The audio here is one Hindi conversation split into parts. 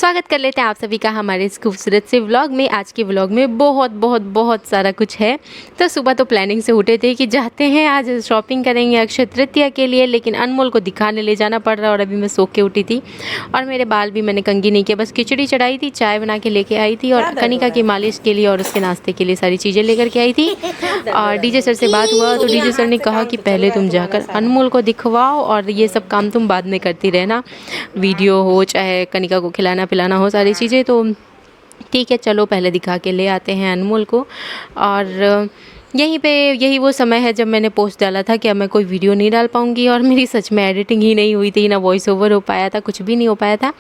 स्वागत कर लेते हैं आप सभी का हमारे इस खूबसूरत से व्लॉग में। आज के व्लॉग में बहुत बहुत बहुत सारा कुछ है। तो सुबह तो प्लानिंग से उठे थे कि जाते हैं आज शॉपिंग करेंगे अक्षय तृतीया के लिए, लेकिन अनमोल को दिखाने ले जाना पड़ रहा और अभी मैं सो के उठी थी और मेरे बाल भी मैंने कंघी नहीं किया, बस खिचड़ी चढ़ाई थी, चाय बना के लेके आई थी और कनिका की मालिश के लिए और उसके नाश्ते के लिए सारी चीज़ें लेकर के आई थी। और डीजे सर से बात हुआ तो डीजे सर ने कहा कि पहले तुम जाकर अनमोल को दिखवाओ और ये सब काम तुम बाद में करती रहना, वीडियो हो चाहे कनिका को खिलाना पिलाना हो सारी चीज़ें। तो ठीक है चलो पहले दिखा के ले आते हैं अनमोल को। और यही वो समय है जब मैंने पोस्ट डाला था कि अब मैं कोई वीडियो नहीं डाल पाऊँगी और मेरी सच में एडिटिंग ही नहीं हुई थी, ना वॉइस ओवर हो पाया था, कुछ भी नहीं हो पाया था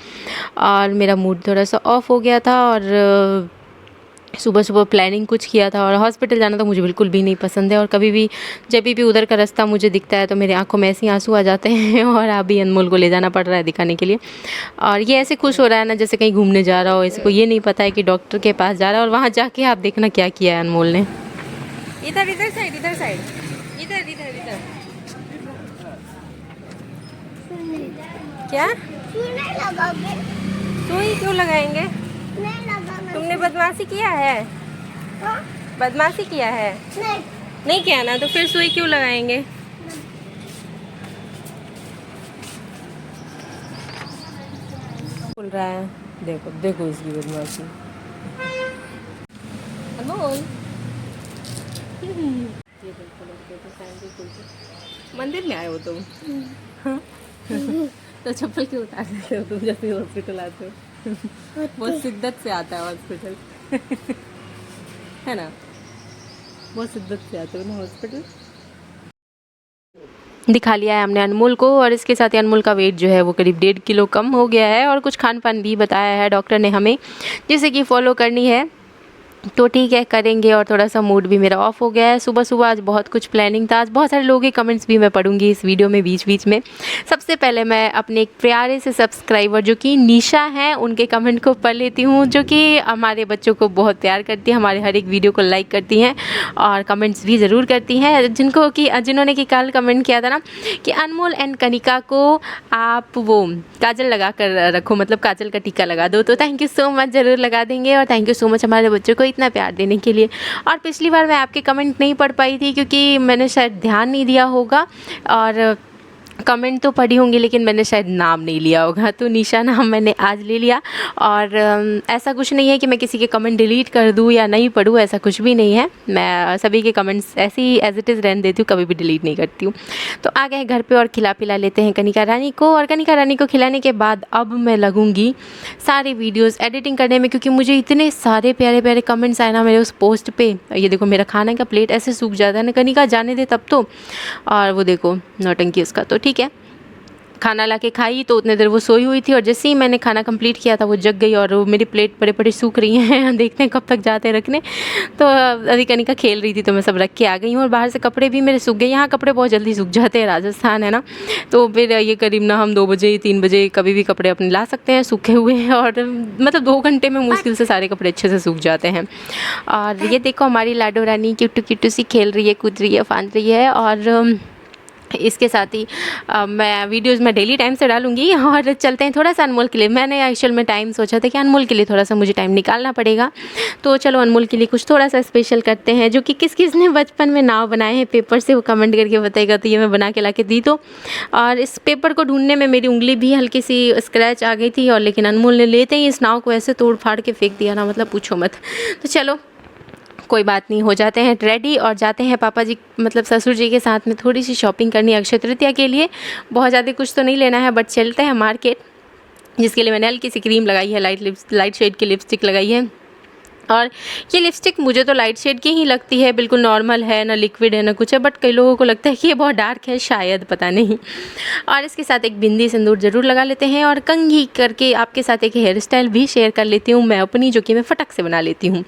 और मेरा मूड थोड़ा सा ऑफ हो गया था। और सुबह सुबह प्लानिंग कुछ किया था और हॉस्पिटल जाना तो मुझे बिल्कुल भी नहीं पसंद है और कभी भी जब भी उधर का रास्ता मुझे दिखता है तो मेरी आंखों में ऐसे आंसू आ जाते हैं और अभी अनमोल को ले जाना पड़ रहा है दिखाने के लिए। और ये ऐसे खुश हो रहा है ना जैसे कहीं घूमने जा रहा हो, इसको ये नहीं पता है कि डॉक्टर के पास जा रहा है। और वहाँ जाके आप देखना क्या किया है अनमोल ने। इधर इधर साइड इधर साइड इधर इधर इधर क्या सुई क्यों लगाएंगे? तुमने बदमाशी किया है? बदमाशी किया है? नहीं किया ना, तो फिर सुई क्यों लगाएंगे? बोल रहा है, देखो देखो इसकी बदमाशी। अनमोल मंदिर में आए हो तुम? तो चप्पल क्यों उतार देते हो तुम जब भी हॉस्पिटल आते हो? बहुत शिद्दत से आता है हॉस्पिटल है ना, बहुत शिद्दत से आते हो ना हॉस्पिटल। दिखा लिया है हमने अनमोल को और इसके साथ ही अनमोल का वेट जो है वो करीब 1.5 किलो कम हो गया है और कुछ खान पान भी बताया है डॉक्टर ने हमें जिसे कि फॉलो करनी है। तो ठीक है करेंगे। और थोड़ा सा मूड भी मेरा ऑफ हो गया है। सुबह सुबह आज बहुत कुछ प्लानिंग था, आज बहुत सारे लोगों के कमेंट्स भी मैं पढ़ूंगी इस वीडियो में बीच बीच में। सबसे पहले मैं अपने एक प्यारे से सब्सक्राइबर जो कि निशा हैं उनके कमेंट को पढ़ लेती हूँ, जो कि हमारे बच्चों को बहुत प्यार करती है, हमारे हर एक वीडियो को लाइक करती हैं और कमेंट्स भी ज़रूर करती हैं। जिन्होंने कि कल कमेंट किया था ना कि अनमोल एंड कनिका को आप वो काजल लगा कर रखो, मतलब काजल का टीका लगा दो। तो थैंक यू सो मच, ज़रूर लगा देंगे और थैंक यू सो मच हमारे बच्चों को इतना प्यार देने के लिए। और पिछली बार मैं आपके कमेंट नहीं पढ़ पाई थी क्योंकि मैंने शायद ध्यान नहीं दिया होगा और कमेंट तो पढ़ी होंगी लेकिन मैंने शायद नाम नहीं लिया होगा। तो निशा नाम मैंने आज ले लिया। और ऐसा कुछ नहीं है कि मैं किसी के कमेंट डिलीट कर दूँ या नहीं पढ़ूँ, ऐसा कुछ भी नहीं है। मैं सभी के कमेंट्स ऐसे ही एज इट इज़ रहने देती हूँ, कभी भी डिलीट नहीं करती हूँ। तो आ गए घर पे और खिला पिला लेते हैं कनिका रानी को। और कनिका रानी को खिलाने के बाद अब मैं लगूँगी सारी वीडियोज़ एडिटिंग करने में, क्योंकि मुझे इतने सारे प्यारे प्यारे कमेंट्स आए ना मेरे उस पोस्ट पे। ये देखो मेरा खाने का प्लेट ऐसे सूख जाता है ना, कनिका जाने दे तब तो। और वो देखो नौटंकी उसका। तो ठीक है खाना ला के खाई तो उतने देर वो सोई हुई थी और जैसे ही मैंने खाना कंप्लीट किया था वो जग गई और वो मेरी प्लेट बड़े बड़े सूख रही हैं देखते हैं कब तक जाते हैं रखने। तो अभी कनिका खेल रही थी तो मैं सब रख के आ गई हूँ और बाहर से कपड़े भी मेरे सूख गए। यहाँ कपड़े बहुत जल्दी सूख जाते हैं, राजस्थान है ना, तो फिर ये करीब ना हम 2 बजे 3 बजे कभी भी कपड़े अपने ला सकते हैं सूखे हुए और मतलब 2 घंटे में मुश्किल से सारे कपड़े अच्छे से सूख जाते हैं। और ये देखो हमारी लाडो रानी क्यूटू क्यूटू सी खेल रही है, कूद रही है, फांद रही है। और इसके साथ ही मैं वीडियोज़ में डेली टाइम से डालूंगी। और चलते हैं थोड़ा सा अनमोल के लिए। मैंने एक्चुअल में टाइम सोचा था कि अनमोल के लिए थोड़ा सा मुझे टाइम निकालना पड़ेगा, तो चलो अनमोल के लिए कुछ थोड़ा सा स्पेशल करते हैं। जो कि किस किस ने बचपन में नाव बनाए हैं पेपर से वो कमेंट करके बताएगा, तो ये मैं बना के ला के दी। तो और इस पेपर को ढूंढने में मेरी उंगली भी हल्की सी स्क्रैच आ गई थी और लेकिन अनमोल ने लेते ही इस नाव को ऐसे तोड़ फाड़ के फेंक दिया ना, मतलब पूछो मत। तो चलो कोई बात नहीं, हो जाते हैं रेडी और जाते हैं पापा जी मतलब ससुर जी के साथ में थोड़ी सी शॉपिंग करनी है अक्षय तृतीया के लिए। बहुत ज़्यादा कुछ तो नहीं लेना है बट चलते हैं मार्केट, जिसके लिए मैंने हल्की सी क्रीम लगाई है, लाइट शेड की लिपस्टिक लगाई है। और ये लिपस्टिक मुझे तो लाइट शेड की ही लगती है, बिल्कुल नॉर्मल है, ना लिक्विड है ना कुछ है, बट कई लोगों को लगता है कि ये बहुत डार्क है, शायद पता नहीं। और इसके साथ एक बिंदी सिंदूर ज़रूर लगा लेते हैं और कंघी करके आपके साथ एक हेयर स्टाइल भी शेयर कर लेती हूँ मैं अपनी, जो कि मैं फटक से बना लेती हूँ।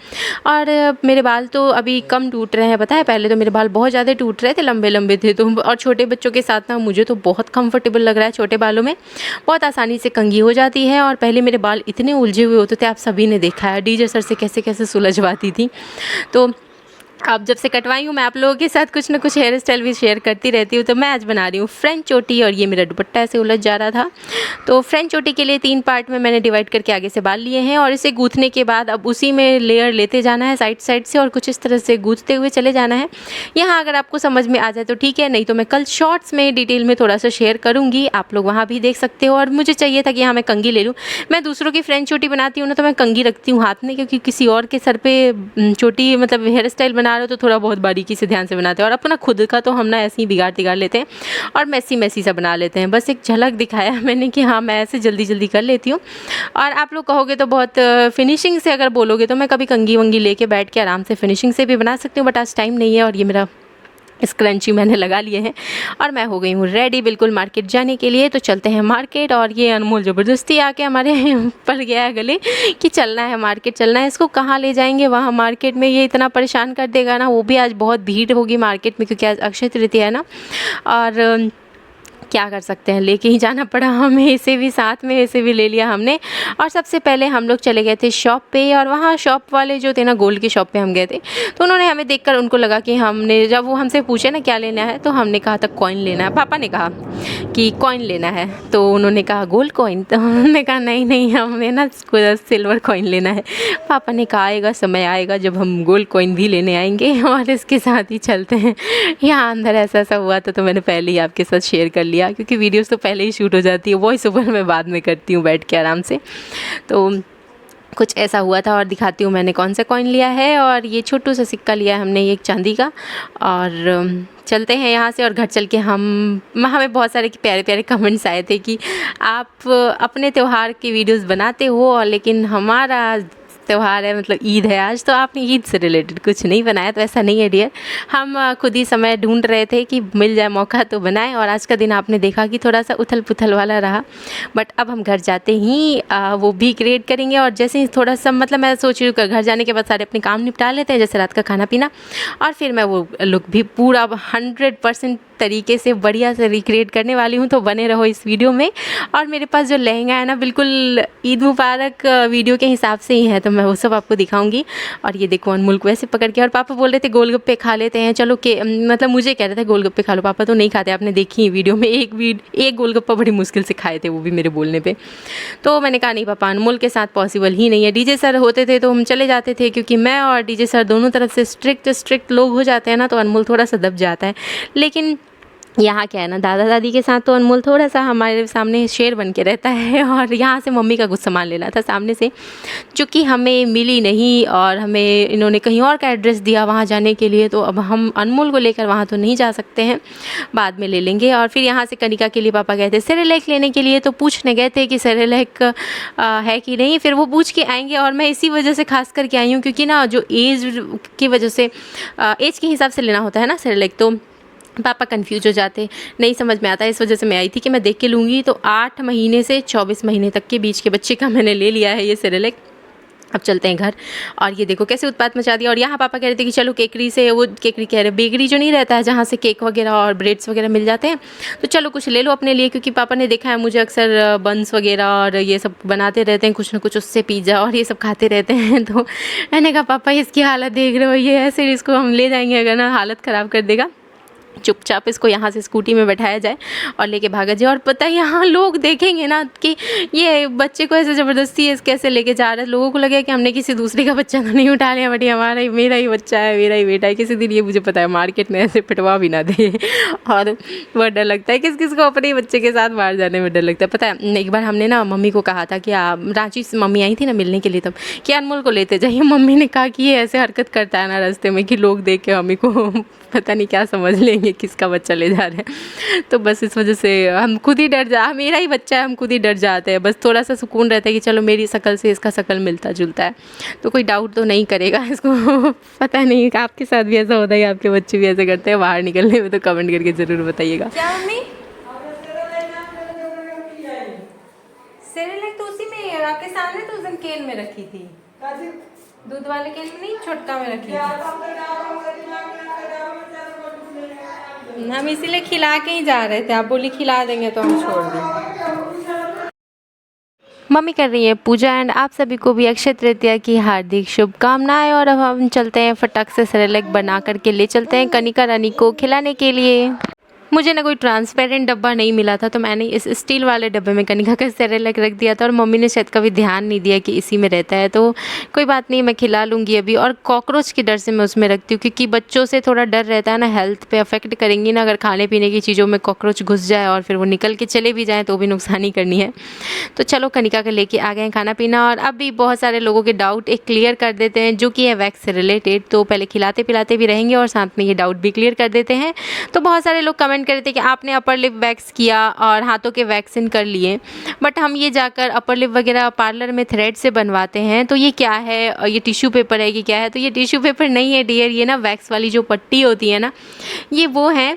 और मेरे बाल तो अभी कम टूट रहे हैं, पता है पहले तो मेरे बाल बहुत ज़्यादा टूट रहे थे, लंबे लंबे थे। तो और छोटे बच्चों के साथ ना मुझे तो बहुत कंफर्टेबल लग रहा है, छोटे बालों में बहुत आसानी से कंघी हो जाती है। और पहले मेरे बाल इतने उलझे हुए होते थे, आप सभी ने देखा है डीजे सर से कैसे कैसे सुलझवाती थी। तो अब जब से कटवाई हूँ मैं आप लोगों के साथ कुछ ना कुछ हेयर स्टाइल भी शेयर करती रहती हूँ। तो मैं आज बना रही हूँ फ्रेंच चोटी और ये मेरा दुपट्टा ऐसे उलझ जा रहा था। तो फ्रेंच चोटी के लिए 3 पार्ट में मैंने डिवाइड करके आगे से बाल लिए हैं और इसे गूँथने के बाद अब उसी में लेयर लेते जाना है साइड साइड से और कुछ इस तरह से गूँथते हुए चले जाना है। यहाँ अगर आपको समझ में आ जाए तो ठीक है, नहीं तो मैं कल शॉर्ट्स में डिटेल में थोड़ा सा शेयर करूँगी, आप लोग वहाँ भी देख सकते हो। और मुझे चाहिए था कि यहाँ मैं कंघी ले लूँ। मैं दूसरों की फ्रेंच चोटी बनाती हूँ ना तो मैं कंघी रखती हूँ हाथ में, क्योंकि किसी और के सर पे चोटी मतलब हेयर स्टाइल बना रहे हो तो थोड़ा बहुत बारीकी से ध्यान से बनाते हैं और अपना खुद का तो हम ना ऐसे ही बिगाड़ तिगाड़ लेते हैं और मैसी मैसी सा बना लेते हैं। बस एक झलक दिखाया मैंने कि हाँ मैं ऐसे जल्दी जल्दी कर लेती हूँ। और आप लोग कहोगे तो बहुत फिनिशिंग से अगर बोलोगे तो मैं कभी कंघी वंगी लेके बैठ के आराम से फिनिशिंग से भी बना सकती हूँ, बट आज टाइम नहीं है। और ये मेरा स्क्रंची मैंने लगा लिए हैं और मैं हो गई हूँ रेडी बिल्कुल मार्केट जाने के लिए। तो चलते हैं मार्केट। और ये अनमोल ज़बरदस्ती आके हमारे पड़ गया है गले कि चलना है मार्केट चलना है। इसको कहाँ ले जाएंगे वहाँ मार्केट में, ये इतना परेशान कर देगा ना। वो भी आज बहुत भीड़ होगी मार्केट में क्योंकि आज अक्षय तृतीया है ना। और क्या कर सकते हैं, लेके ही जाना पड़ा हमें, इसे भी साथ में, इसे भी ले लिया हमने। और सबसे पहले हम लोग चले गए थे शॉप पे और वहाँ शॉप वाले जो थे ना गोल्ड की शॉप पे हम गए थे। तो उन्होंने हमें देखकर उनको लगा कि हमने, जब वो हमसे पूछे ना क्या लेना है तो हमने कहा था कॉइन लेना है। पापा ने कहा कि कॉइन लेना है तो उन्होंने कहा गोल्ड कॉइन, तो उन्होंने कहा नहीं नहीं हमें ना सिल्वर कॉइन लेना है। पापा ने कहा आएगा समय आएगा जब हम गोल्ड कॉइन भी लेने आएंगे और इसके साथ ही चलते हैं। यहाँ अंदर ऐसा ऐसा हुआ था तो मैंने पहले ही आपके साथ शेयर कर लिया, क्योंकि वीडियोस तो पहले ही शूट हो जाती है, वॉइस ओवर मैं बाद में करती हूँ बैठ के आराम से। तो कुछ ऐसा हुआ था और दिखाती हूँ मैंने कौन सा कॉइन लिया है। और ये छोटू सा सिक्का लिया है हमने, ये एक चांदी का। और चलते हैं यहाँ से और घर चल के हमें बहुत सारे प्यारे प्यारे कमेंट्स आए थे कि आप अपने त्यौहार की वीडियोस बनाते हो और लेकिन हमारा त्यौहार है मतलब ईद है आज तो आपने ईद से रिलेटेड कुछ नहीं बनाया। तो ऐसा नहीं है डियर, हम खुद ही समय ढूंढ रहे थे कि मिल जाए मौका तो बनाएं। और आज का दिन आपने देखा कि थोड़ा सा उथल पुथल वाला रहा, बट अब हम घर जाते ही वो भी क्रिएट करेंगे। और जैसे ही थोड़ा सा मतलब मैं सोच रही हूँ घर जाने के बाद सारे अपने काम निपटा लेते हैं, जैसे रात का खाना पीना, और फिर मैं वो लुक भी पूरा 100% तरीके से बढ़िया से रिक्रिएट करने वाली हूँ। तो बने रहो इस वीडियो में। और मेरे पास जो लहंगा है ना बिल्कुल ईद मुबारक वीडियो के हिसाब से ही है, तो मैं वो सब आपको दिखाऊंगी। और ये देखो अनमोल को ऐसे पकड़ के, और पापा बोल रहे थे गोलगप्पे खा लेते हैं चलो के, मतलब मुझे कह रहे थे गोलगप्पे खा लो। पापा तो नहीं खाते, आपने देखी वीडियो में एक गोलगप्पा बड़ी मुश्किल से खाए थे, वो भी मेरे बोलने पे। तो मैंने कहा नहीं पापा अनमोल के साथ पॉसिबल ही नहीं है। डीजे सर होते थे तो हम चले जाते थे, क्योंकि मैं और डीजे सर दोनों तरफ से स्ट्रिक्ट लोग हो जाते हैं ना, तो अनमोल थोड़ा सा दब जाता है। लेकिन यहाँ क्या है ना, दादा दादी के साथ तो अनमोल थोड़ा सा हमारे सामने शेर बन के रहता है। और यहाँ से मम्मी का कुछ सामान लेना था सामने से, जो कि हमें मिली नहीं और हमें इन्होंने कहीं और का एड्रेस दिया वहाँ जाने के लिए। तो अब हम अनमोल को लेकर वहाँ तो नहीं जा सकते हैं, बाद में ले लेंगे। और फिर यहाँ से कनिका के लिए पापा गए थे सेरेलैक लेने के लिए, तो पूछने गए थे कि सेरेलैक है कि नहीं, फिर वो पूछ के आएंगे। और मैं इसी वजह से खास करके आई हूँ क्योंकि ना जो एज की वजह से एज के हिसाब से लेना होता है ना सेरेलैक, तो पापा कंफ्यूज हो जाते, नहीं समझ में आता। इस वजह से मैं आई थी कि मैं देख के लूँगी। तो 8 महीने से 24 महीने तक के बीच के बच्चे का मैंने ले लिया है ये सेरेलैक। अब चलते हैं घर। और ये देखो कैसे उत्पात मचा दिया। और यहाँ पापा कह रहे थे कि चलो केकरी से, वो केकरी कह रहे बेकरी जो नहीं रहता है जहाँ से केक वगैरह और ब्रेड्स वगैरह मिल जाते हैं, तो चलो कुछ ले लो अपने लिए, क्योंकि पापा ने देखा है मुझे अक्सर बंस वगैरह और ये सब बनाते रहते हैं कुछ ना कुछ, उससे पिज़्ज़ा और ये सब खाते रहते हैं। तो मैंने कहा पापा इसकी हालत देख रहे हो, ये ऐसे इसको हम ले जाएंगे अगर ना हालत ख़राब कर देगा, चुपचाप इसको यहाँ से स्कूटी में बैठाया जाए और लेके भागा जाए। और पता है यहाँ लोग देखेंगे ना कि ये बच्चे को ऐसे ज़बरदस्ती है कैसे लेके जा रहे हैं, लोगों को लगेगा कि हमने किसी दूसरे का बच्चा तो नहीं उठा लिया, बट हमारा ही, मेरा ही बच्चा है, मेरा ही बेटा है। किसी दिन ये मुझे पता है मार्केट में ऐसे पिटवा भी ना दे। और बहुत डर लगता है किस को अपने ही बच्चे के साथ बाहर जाने में डर लगता है। पता है एक बार हमने ना मम्मी को कहा था कि रांची से मम्मी आई थी ना मिलने के लिए, तब कि अनमोल को लेते जाइए। मम्मी ने कहा कि ये ऐसे हरकत करता है ना रास्ते में कि लोग देख के मम्मी को पता नहीं क्या समझ लेंगे किसका बच्चा ले जा रहे हैं। तो बस इस वजह से हम खुद ही डर जा, मेरा ही बच्चा है, हम खुद ही डर जाते हैं। बस थोड़ा सा सुकून रहता है कि चलो मेरी शक्ल से इसका शक्ल मिलता जुलता है, तो कोई डाउट तो नहीं करेगा इसको। पता नहीं आपके साथ भी ऐसा होता है, आपके बच्चे भी ऐसे करते हैं बाहर निकलने में, तो कमेंट करके ज़रूर बताइएगा। क्या मम्मी सेरेलैक तो उसी में आपके सामने तो उस दिन केन में रखी थी, दूध वाले केन में नहीं, छोटका में रखी थी। हम इसीलिए खिला के ही जा रहे थे, आप बोली खिला देंगे तो हम छोड़ दें। मम्मी कर रही है पूजा एंड आप सभी को भी अक्षय तृतीया की हार्दिक शुभकामनाएं। और अब हम चलते हैं फटाक से सेरेलैक बना करके ले चलते हैं कनिका रानी को खिलाने के लिए। मुझे ना कोई ट्रांसपेरेंट डब्बा नहीं मिला था तो मैंने इस स्टील वाले डब्बे में कनिका का सेरेलैक रख दिया था और मम्मी ने शायद कभी ध्यान नहीं दिया कि इसी में रहता है, तो कोई बात नहीं, मैं खिला लूँगी अभी। और कॉकरोच के डर से मैं उसमें रखती हूँ क्योंकि बच्चों से थोड़ा डर रहता है ना, हेल्थ पे अफेक्ट करेंगी ना अगर खाने पीने की चीज़ों में कॉकरोच घुस जाए और फिर वो निकल के चले भी जाएँ तो भी नुकसान ही करनी है। तो चलो कनिका का लेके आ गए हैं खाना पीना। और अब भी बहुत सारे लोगों के डाउट एक क्लियर कर देते हैं जो कि है वैक्स से रिलेटेड। तो पहले खिलाते पिलाते भी रहेंगे और साथ में ये डाउट भी क्लियर कर देते हैं। तो बहुत सारे लोग कमेंट कर रहे थे कि आपने अपर लिप वैक्स किया और हाथों के वैक्सिन कर लिए, बट हम ये जाकर अपर लिप वगैरह पार्लर में थ्रेड से बनवाते हैं। तो ये क्या है, ये टिश्यू पेपर है कि क्या है? तो ये टिश्यू पेपर नहीं है डियर, ये ना वैक्स वाली जो पट्टी होती है ना, ये वो है।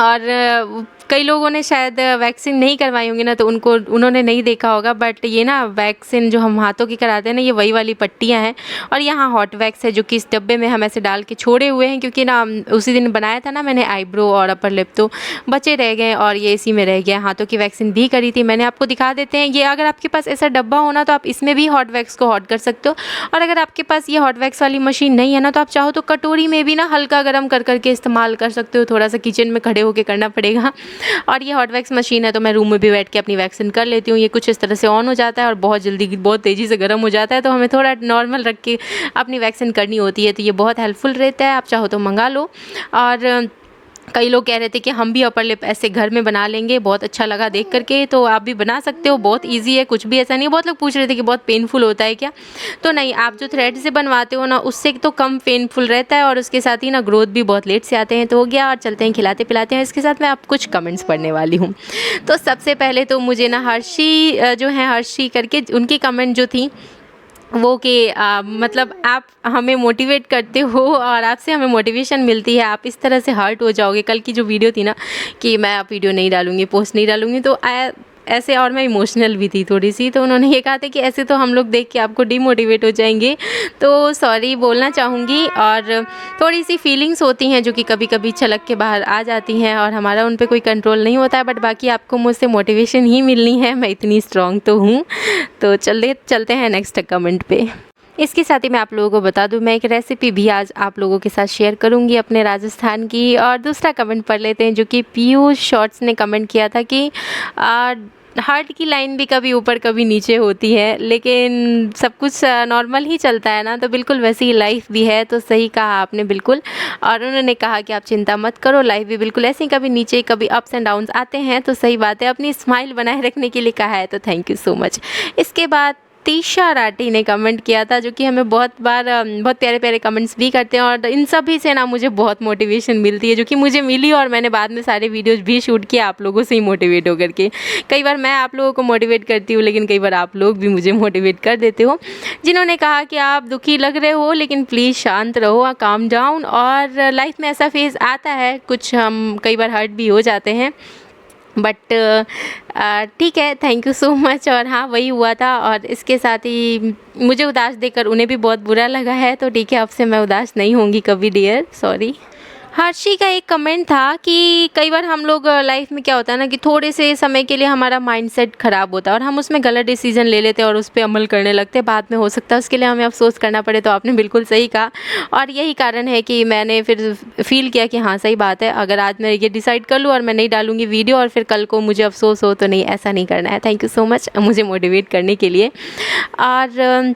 और कई लोगों ने शायद वैक्सीन नहीं करवाई होंगी ना तो उन्होंने नहीं देखा होगा, बट ये ना वैक्सीन जो हम हाथों की कराते हैं ना, ये वही वाली पट्टियाँ हैं। और यहाँ हॉट वैक्स है जो कि इस डब्बे में हम ऐसे डाल के छोड़े हुए हैं क्योंकि ना उसी दिन बनाया था ना मैंने आईब्रो और अपर लिप, तो बचे रह गए और ये इसी में रह गया। हाथों की वैक्सीन भी करी थी मैंने, आपको दिखा देते हैं। ये अगर आपके पास ऐसा डब्बा होना तो आप इसमें भी हॉट वैक्स को हॉट कर सकते हो, और अगर आपके पास ये हॉट वैक्स वाली मशीन नहीं है ना तो आप चाहो तो कटोरी में भी ना हल्का गर्म कर करके इस्तेमाल कर सकते हो। थोड़ा सा किचन में खड़े होकर करना पड़ेगा। और ये हॉट वैक्स मशीन है तो मैं रूम में भी बैठ के अपनी वैक्सीन कर लेती हूँ। ये कुछ इस तरह से ऑन हो जाता है और बहुत जल्दी बहुत तेज़ी से गर्म हो जाता है, तो हमें थोड़ा नॉर्मल रख के अपनी वैक्सीन करनी होती है। तो ये बहुत हेल्पफुल रहता है, आप चाहो तो मंगा लो। और कई लोग कह रहे थे कि हम भी अपर लिप ऐसे घर में बना लेंगे, बहुत अच्छा लगा देख करके, तो आप भी बना सकते हो, बहुत इजी है, कुछ भी ऐसा नहीं है। बहुत लोग पूछ रहे थे कि बहुत पेनफुल होता है क्या, तो नहीं, आप जो थ्रेड से बनवाते हो ना उससे तो कम पेनफुल रहता है और उसके साथ ही ना ग्रोथ भी बहुत लेट से आते हैं। तो हो गया, और चलते हैं खिलाते पिलाते हैं। इसके साथ मैं आप कुछ कमेंट्स पढ़ने वाली हूँ। तो सबसे पहले तो मुझे ना हर्षी जो है, हर्षी करके उनकी कमेंट जो थी वो कि मतलब आप हमें मोटिवेट करते हो और आपसे हमें मोटिवेशन मिलती है, आप इस तरह से हर्ट हो जाओगे। कल की जो वीडियो थी ना कि मैं आप वीडियो नहीं डालूँगी, पोस्ट नहीं डालूँगी, तो ऐसे, और मैं इमोशनल भी थी थोड़ी सी, तो उन्होंने ये कहा था कि ऐसे तो हम लोग देख के आपको डिमोटिवेट हो जाएंगे, तो सॉरी बोलना चाहूँगी। और थोड़ी सी फीलिंग्स होती हैं जो कि कभी कभी छलक के बाहर आ जाती हैं और हमारा उन पर कोई कंट्रोल नहीं होता है, बट बाकी आपको मुझसे मोटिवेशन ही मिलनी है, मैं इतनी स्ट्रॉन्ग तो हूँ। तो चलते हैं नेक्स्ट कमेंट पे। इसके साथ ही मैं आप लोगों को बता दूं, मैं एक रेसिपी भी आज आप लोगों के साथ शेयर करूंगी अपने राजस्थान की। और दूसरा कमेंट पढ़ लेते हैं जो कि पीयूष शॉर्ट्स ने कमेंट किया था कि हार्ट की लाइन भी कभी ऊपर कभी नीचे होती है, लेकिन सब कुछ नॉर्मल ही चलता है ना, तो बिल्कुल वैसी ही लाइफ भी है। तो सही कहा आपने बिल्कुल। और उन्होंने कहा कि आप चिंता मत करो, लाइफ भी बिल्कुल ऐसे ही कभी नीचे कभी अप्स एंड डाउन्स आते हैं। तो सही बात है, अपनी स्माइल बनाए रखने के लिए कहा है, तो थैंक यू सो मच। इसके बाद तीशा राठी ने कमेंट किया था जो कि हमें बहुत बार बहुत प्यारे प्यारे कमेंट्स भी करते हैं, और इन सभी से ना मुझे बहुत मोटिवेशन मिलती है, जो कि मुझे मिली और मैंने बाद में सारे वीडियोस भी शूट किए आप लोगों से ही मोटिवेट होकर के। कई बार मैं आप लोगों को मोटिवेट करती हूँ, लेकिन कई बार आप लोग भी मुझे मोटिवेट कर देते हो। जिन्होंने कहा कि आप दुखी लग रहे हो लेकिन प्लीज़ शांत रहो, काम डाउन, और लाइफ में ऐसा फेज़ आता है, कुछ हम कई बार हर्ट भी हो जाते हैं, बट ठीक है, थैंक यू सो मच। और हाँ, वही हुआ था, और इसके साथ ही मुझे उदास देखकर उन्हें भी बहुत बुरा लगा है, तो ठीक है, अब से मैं उदास नहीं होंगी कभी डियर, सॉरी। हर्षी का एक कमेंट था कि कई बार हम लोग लाइफ में क्या होता है ना कि थोड़े से समय के लिए हमारा माइंडसेट ख़राब होता है और हम उसमें गलत डिसीजन ले लेते हैं और उस पर अमल करने लगते हैं, बाद में हो सकता है उसके लिए हमें अफसोस करना पड़े। तो आपने बिल्कुल सही कहा, और यही कारण है कि मैंने फिर फील किया कि हाँ सही बात है, अगर आज मैं ये डिसाइड कर लूँ और मैं नहीं डालूँगी वीडियो और फिर कल को मुझे अफसोस हो, तो नहीं, ऐसा नहीं करना है। थैंक यू सो मच मुझे मोटिवेट करने के लिए। और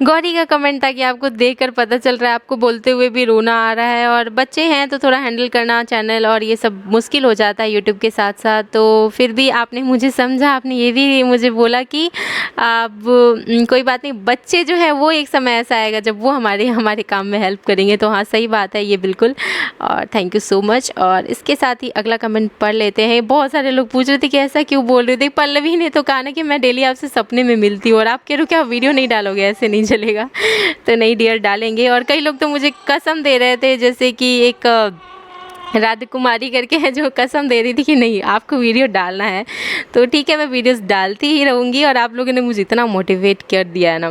गौरी का कमेंट था कि आपको देखकर पता चल रहा है आपको बोलते हुए भी रोना आ रहा है, और बच्चे हैं तो थोड़ा हैंडल करना चैनल और ये सब मुश्किल हो जाता है यूट्यूब के साथ साथ। तो फिर भी आपने मुझे समझा, आपने ये भी मुझे बोला कि अब कोई बात नहीं, बच्चे जो है वो एक समय ऐसा आएगा जब वो हमारे काम में हेल्प करेंगे। तो हाँ सही बात है ये बिल्कुल, और थैंक यू सो मच। और इसके साथ ही अगला कमेंट पढ़ लेते हैं। बहुत सारे लोग पूछ रहे थे कि ऐसा क्यों बोल रहे थे, पल्लवी ने तो कहा ना कि मैं डेली आपसे सपने में मिलती हूँ, और आप कह रहे हो क्या वीडियो नहीं डालोगे, ऐसे नहीं चलेगा। तो नहीं डियर, डालेंगे। और कई लोग तो मुझे कसम दे रहे थे, जैसे कि एक राजकुमारी करके है जो कसम दे रही थी कि नहीं आपको वीडियो डालना है। तो ठीक है, मैं वीडियोस डालती ही रहूँगी। और आप लोगों ने मुझे इतना मोटिवेट कर दिया है ना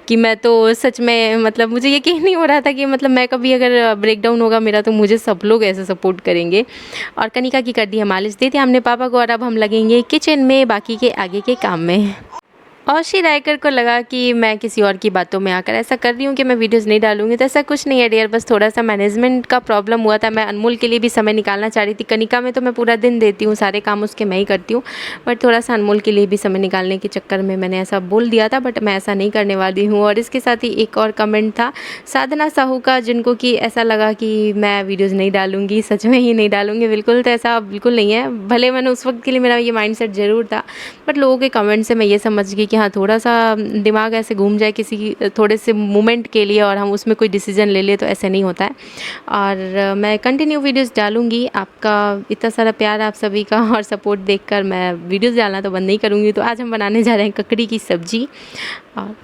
कि मैं तो सच में मतलब मुझे यकीन नहीं हो रहा था कि मतलब मैं कभी अगर ब्रेक डाउन होगा मेरा तो मुझे सब लोग ऐसे सपोर्ट करेंगे। और कनिका की कर दी है मालिश, दे दी हमने पापा को। और अब हम लगेंगे किचन में बाकी के आगे के काम में। और श्री रायकर को लगा कि मैं किसी और की बातों में आकर ऐसा कर रही हूँ कि मैं वीडियोस नहीं डालूंगी। तो ऐसा कुछ नहीं है डियर, बस थोड़ा सा मैनेजमेंट का प्रॉब्लम हुआ था। मैं अनमोल के लिए भी समय निकालना चाह रही थी। कनिका में तो मैं पूरा दिन देती हूँ, सारे काम उसके मैं ही करती हूँ, बट थोड़ा सा अनमोल के लिए भी समय निकालने के चक्कर में मैंने ऐसा बोल दिया था, बट मैं ऐसा नहीं करने वाली हूँ। और इसके साथ ही एक और कमेंट था साधना साहू का, जिनको कि ऐसा लगा कि मैं वीडियोज़ नहीं डालूँगी, सच में ही नहीं डालूँगी। बिल्कुल तो ऐसा बिल्कुल नहीं है। भले मैंने उस वक्त के लिए मेरा ये माइंड ज़रूर था, बट लोगों के कमेंट से मैं ये समझ गई कि हाँ थोड़ा सा दिमाग ऐसे घूम जाए किसी थोड़े से मोमेंट के लिए और हम उसमें कोई डिसीजन ले लिए, तो ऐसे नहीं होता है। और मैं कंटिन्यू वीडियोस डालूंगी। आपका इतना सारा प्यार आप सभी का और सपोर्ट देखकर मैं वीडियोस डालना तो बंद नहीं करूंगी। तो आज हम बनाने जा रहे हैं ककड़ी की सब्जी। और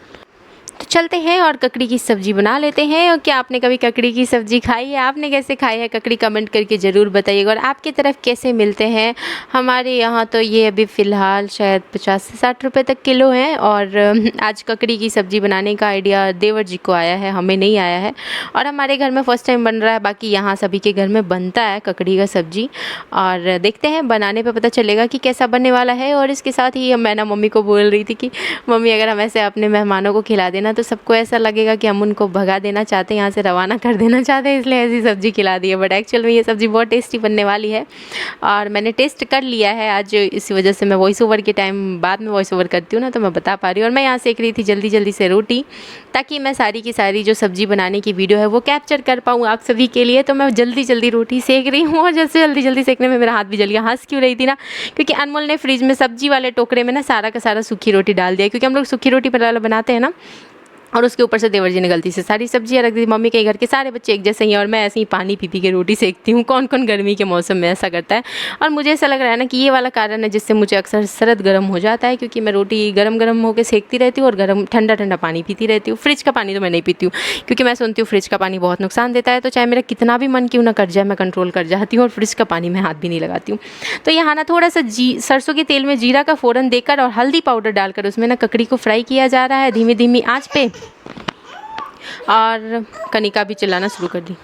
तो चलते हैं और ककड़ी की सब्ज़ी बना लेते हैं। और क्या आपने कभी ककड़ी की सब्ज़ी खाई है? आपने कैसे खाई है ककड़ी कमेंट करके ज़रूर बताइएगा। और आपकी तरफ कैसे मिलते हैं? हमारे यहाँ तो ये अभी फ़िलहाल शायद 50 से 60 रुपये तक किलो है। और आज ककड़ी की सब्ज़ी बनाने का आइडिया देवर जी को आया है, हमें नहीं आया है। और हमारे घर में फ़र्स्ट टाइम बन रहा है, बाकी यहाँ सभी के घर में बनता है ककड़ी का सब्ज़ी। और देखते हैं बनाने पर पता चलेगा कि कैसा बनने वाला है। और इसके साथ ही मैं ना मम्मी को बोल रही थी कि मम्मी अगर हम ऐसे अपने मेहमानों को खिला देना तो सबको ऐसा लगेगा कि हम उनको भगा देना चाहते हैं, यहाँ से रवाना कर देना चाहते हैं, इसलिए ऐसी सब्ज़ी खिला दी है। बट एक्चुअल में ये सब्ज़ी बहुत टेस्टी बनने वाली है और मैंने टेस्ट कर लिया है आज। इसी वजह से मैं वॉइस ओवर के टाइम बाद में वॉइस ओवर करती हूँ ना, तो मैं बता पा रही हूँ। और मैं यहाँ सेक रही थी जल्दी जल्दी से रोटी, ताकि मैं सारी की सारी जो सब्ज़ी बनाने की वीडियो है वो कैप्चर कर पाऊँ आप सभी के लिए। तो मैं जल्दी जल्दी रोटी सेक रही हूँ। और जैसे जल्दी जल्दी सेकने में मेरा हाथ भी जल गया। हंस क्यों रही थी ना, क्योंकि अनमोल ने फ्रिज में सब्जी वाले टोकरे में ना सारा का सारा सूखी रोटी डाल दिया, क्योंकि हम लोग सूखी रोटी वाला बनाते हैं ना, और उसके ऊपर से देवर जी ने गलती से सारी सब्जियां रख दी। मम्मी के घर के सारे बच्चे एक जैसे ही हैं और मैं ऐसे ही पानी पी पी के रोटी सेकती हूँ। कौन कौन गर्मी के मौसम में ऐसा करता है? और मुझे ऐसा लग रहा है ना कि ये वाला कारण है जिससे मुझे अक्सर सरद गर्म हो जाता है, क्योंकि मैं रोटी गरम गरम होकर सेकती रहती हूँ और गर्म ठंडा ठंडा पानी पीती रहती हूँ। फ्रिज का पानी तो मैं नहीं पीती हूँ, क्योंकि मैं सुनती हूँ फ्रिज का पानी बहुत नुकसान देता है। तो चाहे मेरा कितना भी मन क्यों ना कर जाए, मैं कंट्रोल कर जाती हूँ और फ्रिज का पानी मैं हाथ भी नहीं लगाती हूँ। तो यहाँ ना थोड़ा सा सरसों के तेल में जीरा का फ़ोरन देकर और हल्दी पाउडर डालकर उसमें ना ककड़ी को फ्राई किया जा रहा है धीमी धीमी आँच पे। और कनिका भी चिल्लाना शुरू कर दी।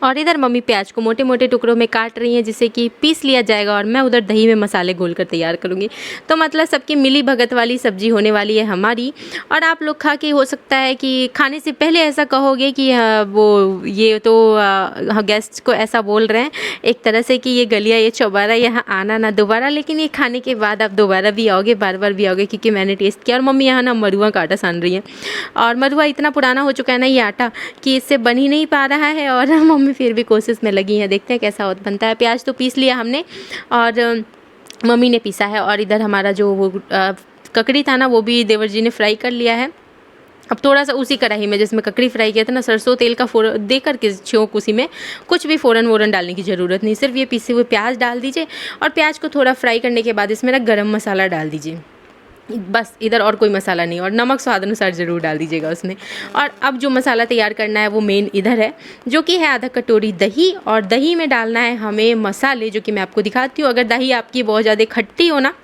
और इधर मम्मी प्याज को मोटे मोटे टुकड़ों में काट रही हैं, जिससे कि पीस लिया जाएगा। और मैं उधर दही में मसाले घोल कर तैयार करूँगी। तो मतलब सबकी मिली भगत वाली सब्ज़ी होने वाली है हमारी। और आप लोग खा के हो सकता है कि खाने से पहले ऐसा कहोगे कि वो ये तो गेस्ट को ऐसा बोल रहे हैं एक तरह से कि ये गलिया ये चौबारा यहाँ आना ना दोबारा। लेकिन ये खाने के बाद आप दोबारा भी आओगे, बार बार भी आओगे, क्योंकि मैंने टेस्ट किया। और मम्मी यहाँ ना मरुआ का आटा सान रही है। और मरुआ इतना पुराना हो चुका है ना ये आटा कि इससे बन ही नहीं पा रहा है। और मम्मी फिर भी कोशिश में लगी हैं, देखते हैं कैसा बनता है। प्याज तो पीस लिया हमने और मम्मी ने पीसा है। और इधर हमारा जो वो ककड़ी था ना वो भी देवर जी ने फ्राई कर लिया है। अब थोड़ा सा उसी कढ़ाई में जिसमें ककड़ी फ्राई किया था ना, सरसों तेल का फोरन दे करके छोंक, उसी में कुछ भी फ़ौरन वोरन डालने की ज़रूरत नहीं, सिर्फ ये पीसे हुए प्याज डाल दीजिए। और प्याज को थोड़ा फ्राई करने के बाद इसमें ना गरम मसाला डाल दीजिए, बस इधर और कोई मसाला नहीं। और नमक स्वाद अनुसार ज़रूर डाल दीजिएगा उसमें। और अब जो मसाला तैयार करना है वो मेन इधर है, जो कि है आधा कटोरी दही। और दही में डालना है हमें मसाले, जो कि मैं आपको दिखाती हूँ। अगर दही आपकी बहुत ज़्यादा खट्टी हो ना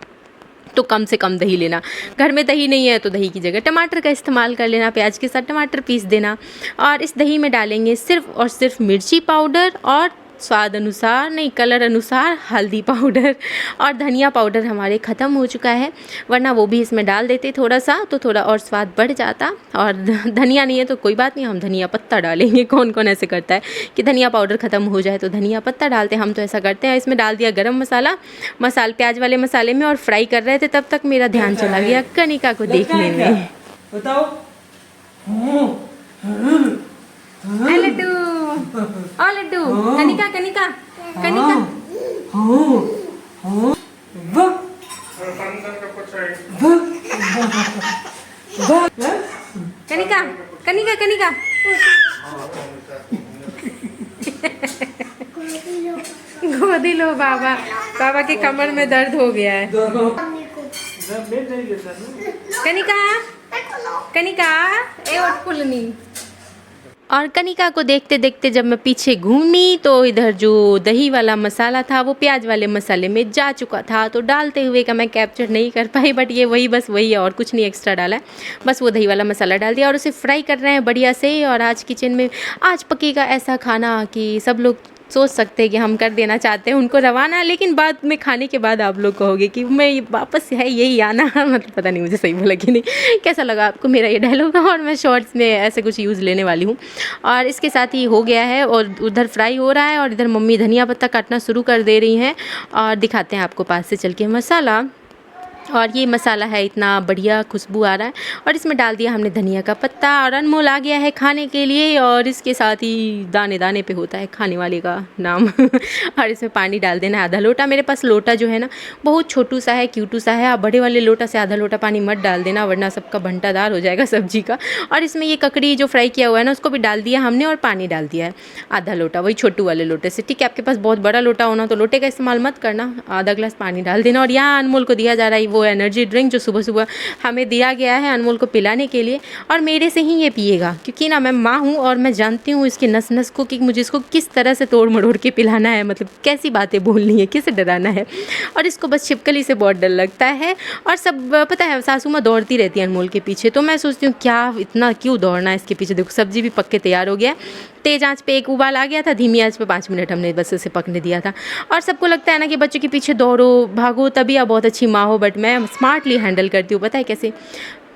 तो कम से कम दही लेना। घर में दही नहीं है तो दही की जगह टमाटर का इस्तेमाल कर लेना, प्याज के साथ टमाटर पीस देना। और इस दही में डालेंगे सिर्फ और सिर्फ मिर्ची पाउडर और स्वाद अनुसार नहीं कलर अनुसार हल्दी पाउडर। और धनिया पाउडर हमारे ख़त्म हो चुका है, वरना वो भी इसमें डाल देते थोड़ा सा, तो थोड़ा और स्वाद बढ़ जाता। और धनिया नहीं है तो कोई बात नहीं, हम धनिया पत्ता डालेंगे। कौन कौन ऐसे करता है कि धनिया पाउडर ख़त्म हो जाए तो धनिया पत्ता डालते हैं, हम तो ऐसा करते हैं। इसमें डाल दिया गरम मसाला, प्याज वाले मसाले में, और फ्राई कर रहे थे तब तक मेरा ध्यान चला गया कनिका को देखने में। बताओ लड्डू ओ लड्डू, कनिका कनिका कनिका कनिका कनिका कनिका गोदी लो बाबा, बाबा के कमर में दर्द हो गया है। कनिका कनिका ए उठ पुलनी और कनिका को देखते देखते जब मैं पीछे घूमी तो इधर जो दही वाला मसाला था वो प्याज वाले मसाले में जा चुका था, तो डालते हुए का मैं कैप्चर नहीं कर पाई, बट ये वही बस वही है और कुछ नहीं एक्स्ट्रा डाला है, बस वो दही वाला मसाला डाल दिया और उसे फ्राई कर रहे हैं बढ़िया से। और आज किचन में आज पकेगा ऐसा खाना कि सब लोग सोच सकते हैं कि हम कर देना चाहते हैं उनको रवाना, लेकिन बाद में खाने के बाद आप लोग कहोगे कि मैं वापस है यही आना मतलब पता नहीं मुझे सही बोला कि नहीं। कैसा लगा आपको मेरा ये डायलॉग? और मैं शॉर्ट्स में ऐसे कुछ यूज़ लेने वाली हूँ। और इसके साथ ही हो गया है और उधर फ्राई हो रहा है और इधर मम्मी धनिया पत्ता काटना शुरू कर दे रही हैं। और दिखाते हैं आपको पास से चल के मसाला। और ये मसाला है, इतना बढ़िया खुशबू आ रहा है और इसमें डाल दिया हमने धनिया का पत्ता और अनमोल आ गया है खाने के लिए। और इसके साथ ही दाने दाने पे होता है खाने वाले का नाम और इसमें पानी डाल देना है आधा लोटा। मेरे पास लोटा जो है ना बहुत छोटू सा है, क्यूटू सा है। आप बड़े वाले लोटा से आधा लोटा पानी मत डाल देना वरना सबका भंटादार हो जाएगा सब्जी का। और इसमें ये ककड़ी जो फ्राई किया हुआ है ना उसको भी डाल दिया हमने और पानी डाल दिया है आधा लोटा, वही छोटू वाले लोटे से। ठीक है, आपके पास बहुत बड़ा लोटा होना तो लोटे का इस्तेमाल मत करना, आधा ग्लास पानी डाल देना। और यहाँ अनमोल को दिया जा रहा है वो एनर्जी ड्रिंक जो सुबह सुबह हमें दिया गया है अनमोल को पिलाने के लिए, और मेरे से ही ये पिएगा क्योंकि ना मैं माँ हूँ और मैं जानती हूँ इसके नस नस को कि मुझे इसको किस तरह से तोड़ मड़ोड़ के पिलाना है, मतलब कैसी बातें बोलनी है, किसे डराना है। और इसको बस छिपकली से बहुत डर लगता है। और सब पता है सासू माँ दौड़ती रहती है अनमोल के पीछे, तो मैं सोचती हूँ क्या इतना क्यों दौड़ना है इसके पीछे। देखो सब्जी भी पक के तैयार हो गया, तेज़ आंच पे एक उबाल आ गया था, धीमी आंच पे 5 मिनट हमने बस उसे पकने दिया था। और सबको लगता है ना कि बच्चों के पीछे दौड़ो भागो तभी आप बहुत अच्छी माँ हो, बट मैं स्मार्टली हैंडल करती हूँ। पता है कैसे?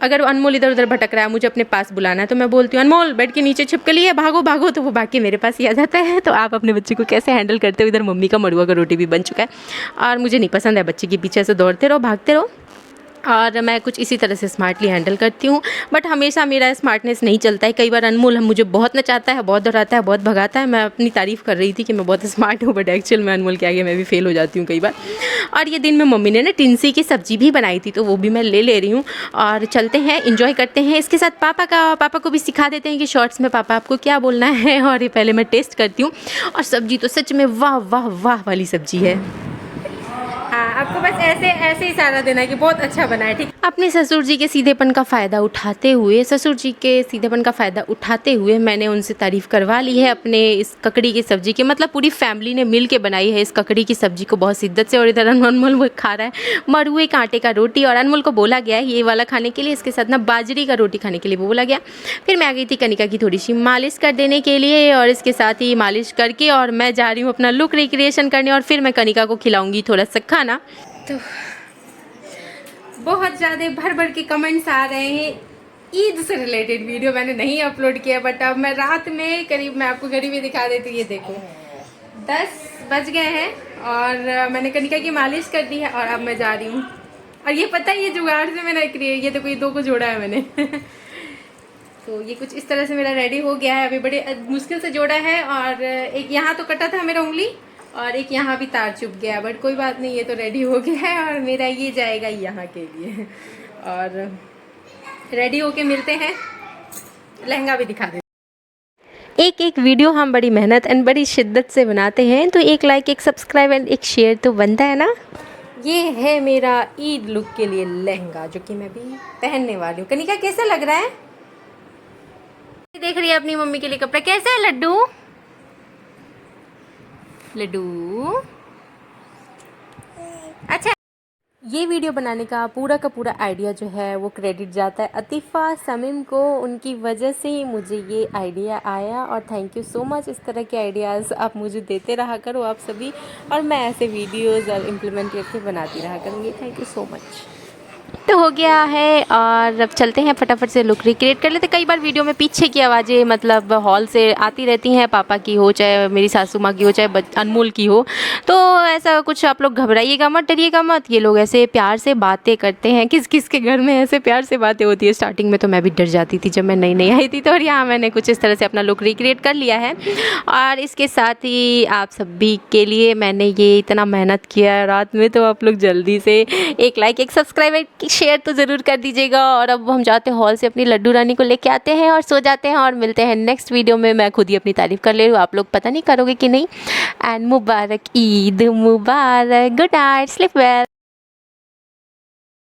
अगर अनमोल इधर उधर भटक रहा है मुझे अपने पास बुलाना है तो मैं बोलती हूँ अनमोल बेड के नीचे छिपकली है भागो भागो, तो वो भाग के मेरे पास ही आ जाता है। तो आप अपने बच्चे को कैसे हैंडल करते हो? इधर मम्मी का मड़ुआ का रोटी भी बन चुका है और मुझे नहीं पसंद है बच्चे के पीछे ऐसे दौड़ते रहो भागते रहो। और मैं कुछ इसी तरह से स्मार्टली हैंडल करती हूँ, बट हमेशा मेरा स्मार्टनेस नहीं चलता है। कई बार अनमोल मुझे बहुत नचाता है, बहुत दौड़ाता है, बहुत भगाता है। मैं अपनी तारीफ़ कर रही थी कि मैं बहुत स्मार्ट हूँ, बट एक्चुअल में अनमोल के आगे मैं भी फेल हो जाती हूँ कई बार। और ये दिन में मम्मी ने ना टिंसी की सब्ज़ी भी बनाई थी तो वो भी मैं ले रही हूँ। और चलते हैं इन्जॉय करते हैं इसके साथ पापा को भी सिखा देते हैं कि शॉर्ट्स में पापा आपको क्या बोलना है। और ये पहले मैं टेस्ट करती हूँ और सब्ज़ी तो सच में वाह वाह वाह वाली सब्ज़ी है। हाँ, आपको बस ऐसे इशारा देना है कि बहुत अच्छा बना है। ठीक, अपने ससुर जी के सीधेपन का फ़ायदा उठाते हुए मैंने उनसे तारीफ़ करवा ली है अपने इस ककड़ी की सब्ज़ी की। मतलब पूरी फैमिली ने मिल के बनाई है इस ककड़ी की सब्ज़ी को बहुत शिद्दत से। और इधर अनमोल वो खा रहा है मड़ुए के आटे का रोटी, और अनमोल को बोला गया है ये वाला खाने के लिए, इसके साथ ना बाजरी का रोटी खाने के लिए बोला गया। फिर मैं आ गई थी कनिका की थोड़ी सी मालिश कर देने के लिए, और इसके साथ ही मालिश करके और मैं जा रही हूँ अपना लुक रिक्रिएशन करने, और फिर मैं कनिका को खिलाऊँगी थोड़ा सा खाना। तो बहुत ज़्यादा भर के कमेंट्स आ रहे हैं ईद से रिलेटेड। वीडियो मैंने नहीं अपलोड किया, बट अब मैं रात में करीब मैं आपको करीब ही दिखा देती हूँ। ये देखो 10 बज गए हैं और मैंने कनिका की मालिश कर दी है और अब मैं जा रही हूँ। और ये पता है ये जुगाड़ से मैंने ये देखो ये 2 को जोड़ा है मैंने तो ये कुछ इस तरह से मेरा रेडी हो गया है। अभी बड़े मुश्किल से जोड़ा है, और एक यहाँ तो कटा था मेरा उंगली और एक यहाँ भी तार चुभ गया, बट कोई बात नहीं, ये तो रेडी हो गया है और मेरा ये जाएगा यहाँ के लिए। और रेडी होके मिलते हैं, लहंगा भी दिखा देते। एक वीडियो हम बड़ी मेहनत एंड बड़ी शिद्दत से बनाते हैं, तो एक लाइक, एक सब्सक्राइब एंड एक शेयर तो बनता है ना। ये है मेरा ईद लुक के लिए लहंगा जो कि मैं भी पहनने वाली हूँ। कनिका कैसा लग रहा है? देख रही है अपनी मम्मी के लिए कपड़ा। कैसा है लड्डू? अच्छा, ये वीडियो बनाने का पूरा आइडिया जो है वो क्रेडिट जाता है अतीफ़ा समीम को। उनकी वजह से ही मुझे ये आइडिया आया, और थैंक यू सो मच। इस तरह के आइडियाज़ आप मुझे देते रहा करो आप सभी, और मैं ऐसे वीडियोज़ और इम्प्लीमेंट करके बनाती रहा करूँगी। Thank you so much. तो हो गया है और अब चलते हैं फटाफट से लुक रिक्रिएट कर लेते। कई बार वीडियो में पीछे की आवाज़ें मतलब हॉल से आती रहती हैं, पापा की हो चाहे मेरी सासू माँ की हो चाहे अनमोल की हो, तो ऐसा कुछ आप लोग घबराइएगा मत, डरिएगा मत। ये लोग ऐसे प्यार से बातें करते हैं। किस किस के घर में ऐसे प्यार से बातें होती है? स्टार्टिंग में तो मैं भी डर जाती थी जब मैं नई आई थी। तो और यहाँ मैंने कुछ इस तरह से अपना लुक रिक्रिएट कर लिया है, और इसके साथ ही आप सभी के लिए मैंने ये इतना मेहनत किया है रात में, तो आप लोग जल्दी से एक लाइक, एक सब्सक्राइब, शेयर तो ज़रूर कर दीजिएगा। और अब हम जाते हैं हॉल से अपनी लड्डू रानी को लेके आते हैं और सो जाते हैं, और मिलते हैं नेक्स्ट वीडियो में। मैं खुद ही अपनी तारीफ़ कर ले रही हूँ, आप लोग पता नहीं करोगे कि नहीं। And Mubarak Eid Mubarak, good night, sleep well.